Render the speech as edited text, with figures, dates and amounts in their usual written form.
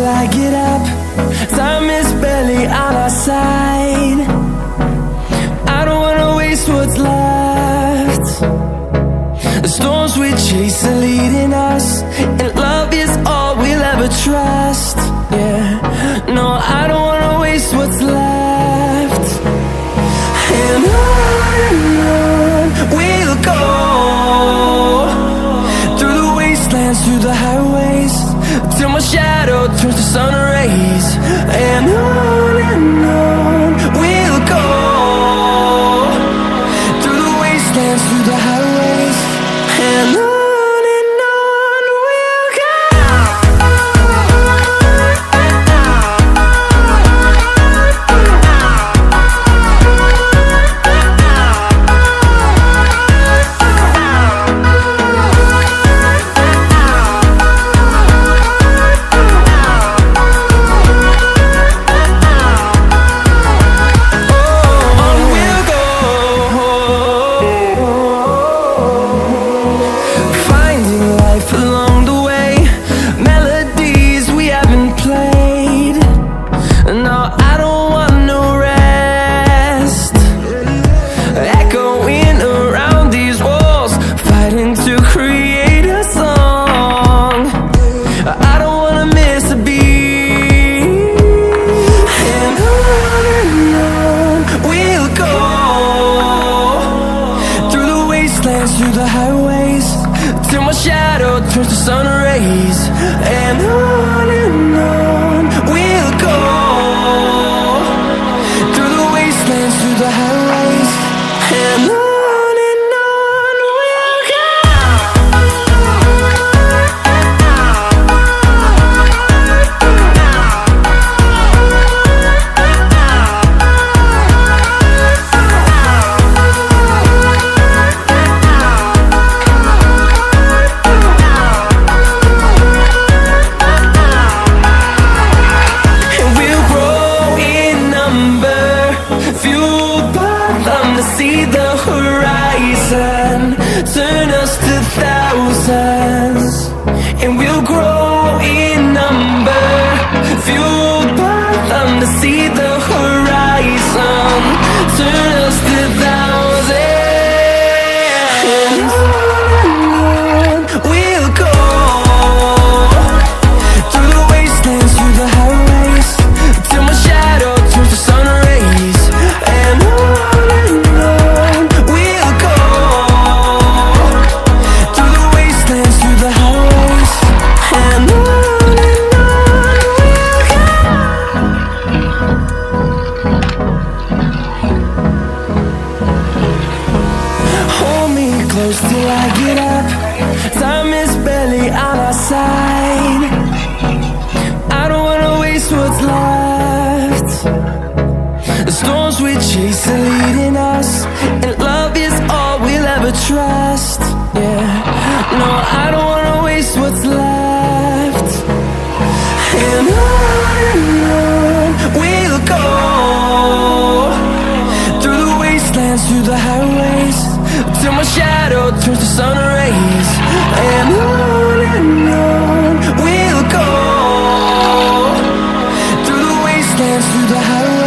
till I get up. Time is barely on our side. I don't wanna waste what's left. The storms we chase are leading us, and love is all we'll ever trust. Yeah, no, I don't wanna waste what's left. And on we'll go, through the wastelands, through the highways, till my shadow turns to sun rays. And on we'll go, through the wastelands, through the highways, and on we'll go. Through the highways, till my shadow turns to sun rays. And on we'll go, through the wastelands, through the highways, and on we'll go. See the horizon, turn us to thousands, and we'll grow in number, fueled by them to see the horizon, turn us to thousands, and on we'll go, through the wastelands, through the highways, till my shadow turns to sun rays. And on, we'll go, through the wastelands, through the highways, and on we'll go. Hold me close till I get up. Time is barely on our side. I don't wanna waste what's left. The storms we chase are leading us, and love is all we'll ever trust. Yeah, no, I don't wanna waste what's left. And on we'll go, through the wastelands, through the highways, till my shadow turns to sun rays. And on we'll go, through the wastelands, through the highways.